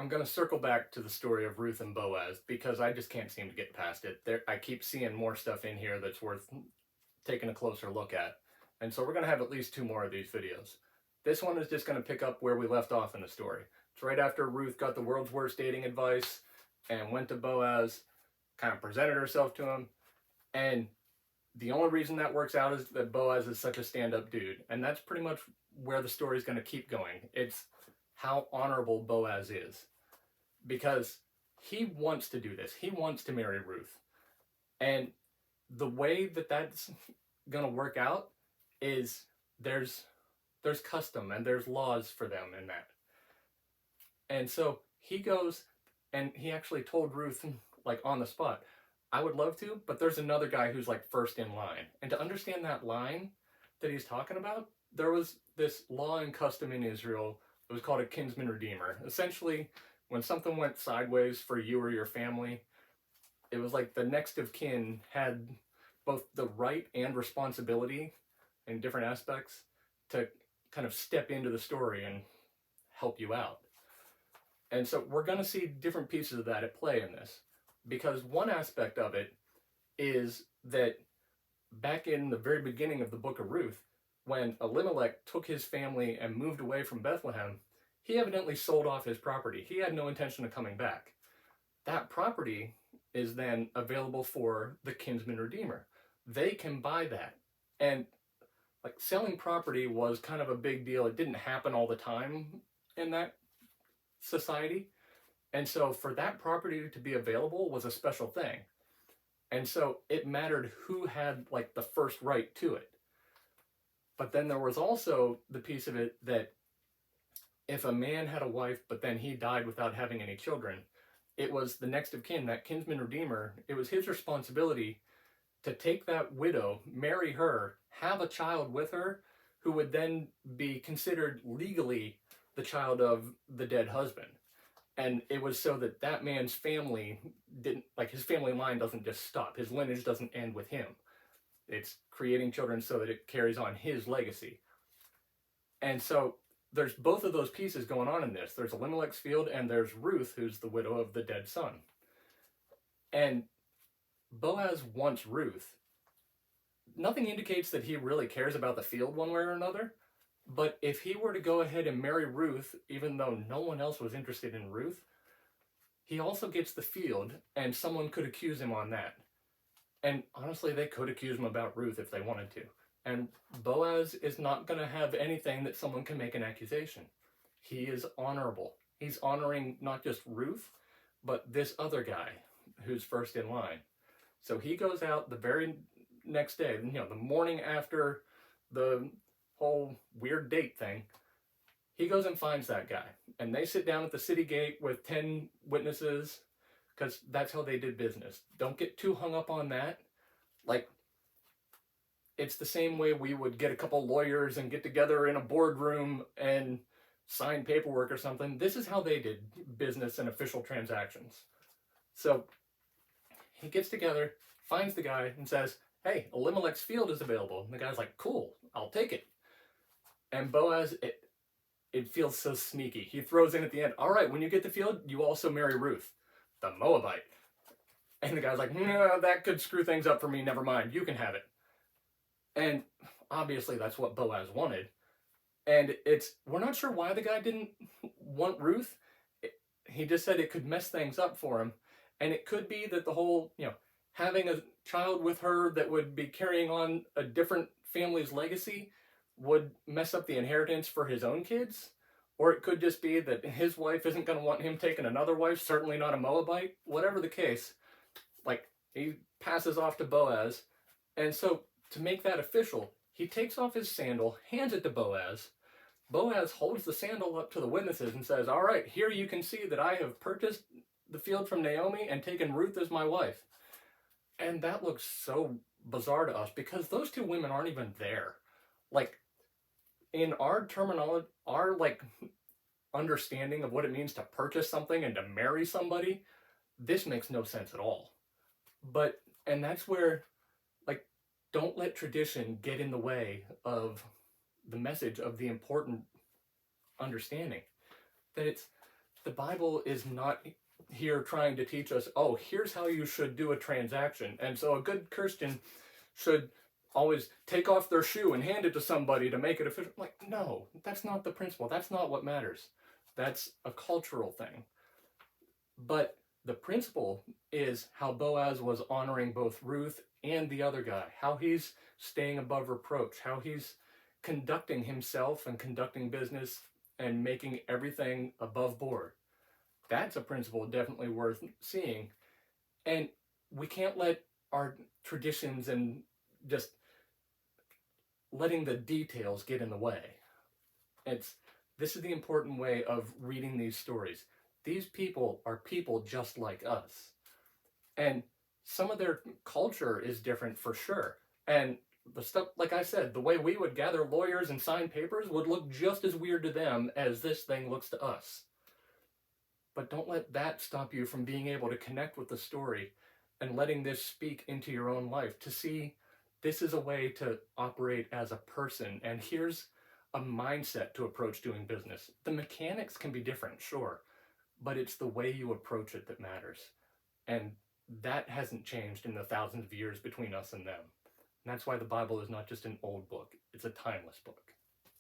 I'm going to circle back to the story of Ruth and Boaz because I just can't seem to get past it. I keep seeing more stuff in here that's worth taking a closer look at. And so we're going to have at least two more of these videos. This one is just going to pick up where we left off in the story. It's right after Ruth got the world's worst dating advice and went to Boaz, kind of presented herself to him. And the only reason that works out is that Boaz is such a stand-up dude. And that's pretty much where the story's going to keep going. It's how honorable Boaz is. Because he wants to do this. He wants to marry Ruth. And the way that that's going to work out is there's custom and there's laws for them in that. And so he goes and he actually told Ruth, like on the spot, I would love to, but there's another guy who's like first in line. And to understand that line that he's talking about, there was this law and custom in Israel. It was called a kinsman redeemer. Essentially, when something went sideways for you or your family, it was like the next of kin had both the right and responsibility in different aspects to kind of step into the story and help you out. And so we're going to see different pieces of that at play in this. Because one aspect of it is that back in the very beginning of the book of Ruth, when Elimelech took his family and moved away from Bethlehem, he evidently sold off his property. He had no intention of coming back. That property is then available for the kinsman redeemer. They can buy that. And like selling property was kind of a big deal. It didn't happen all the time in that society. And so for that property to be available was a special thing. And so it mattered who had like the first right to it. But then there was also the piece of it that if a man had a wife, but then he died without having any children, it was the next of kin, that kinsman redeemer, it was his responsibility to take that widow, marry her, have a child with her, who would then be considered legally the child of the dead husband. And it was so that that man's family didn't, like his family line doesn't just stop. His lineage doesn't end with him. It's creating children so that it carries on his legacy. And so there's both of those pieces going on in this. There's Elimelech's field and there's Ruth, who's the widow of the dead son. And Boaz wants Ruth. Nothing indicates that he really cares about the field one way or another. But if he were to go ahead and marry Ruth, even though no one else was interested in Ruth, he also gets the field, and someone could accuse him on that. And honestly, they could accuse him about Ruth if they wanted to. And Boaz is not going to have anything that someone can make an accusation. He is honorable. He's honoring not just Ruth, but this other guy who's first in line. So he goes out the very next day, the morning after the whole weird date thing, he goes and finds that guy. And they sit down at the city gate with 10 witnesses, because that's how they did business. Don't get too hung up on that. Like, it's the same way we would get a couple lawyers and get together in a boardroom and sign paperwork or something. This is how they did business and official transactions. So he gets together, finds the guy, and says, hey, Elimelech's field is available. And the guy's like, cool, I'll take it. And Boaz, it feels so sneaky. He throws in at the end, all right, when you get the field, you also marry Ruth, the Moabite. And the guy's like, no, that could screw things up for me, never mind, you can have it. And obviously that's what Boaz wanted. And we're not sure why the guy didn't want Ruth. He just said it could mess things up for him. And it could be that the whole, having a child with her that would be carrying on a different family's legacy would mess up the inheritance for his own kids. Or it could just be that his wife isn't going to want him taking another wife, certainly not a Moabite. Whatever the case, like, he passes off to Boaz. And so to make that official, he takes off his sandal, hands it to Boaz. Boaz holds the sandal up to the witnesses and says, all right, here you can see that I have purchased the field from Naomi and taken Ruth as my wife. And that looks so bizarre to us because those two women aren't even there. Like, in our terminology, our understanding of what it means to purchase something and to marry somebody, this makes no sense at all. And that's where, don't let tradition get in the way of the message of the important understanding that the Bible is not here trying to teach us, oh, here's how you should do a transaction. And so a good Christian should always take off their shoe and hand it to somebody to make it official. Like, no, that's not the principle. That's not what matters. That's a cultural thing. But the principle is how Boaz was honoring both Ruth and the other guy, how he's staying above reproach, how he's conducting himself and conducting business and making everything above board. That's a principle definitely worth seeing. And we can't let our traditions and just letting the details get in the way. This is the important way of reading these stories. These people are people just like us. And some of their culture is different for sure. And the stuff, like I said, the way we would gather lawyers and sign papers would look just as weird to them as this thing looks to us. But don't let that stop you from being able to connect with the story and letting this speak into your own life to see this is a way to operate as a person. And here's a mindset to approach doing business. The mechanics can be different, sure, but it's the way you approach it that matters. And that hasn't changed in the thousands of years between us and them. And that's why the Bible is not just an old book, it's a timeless book.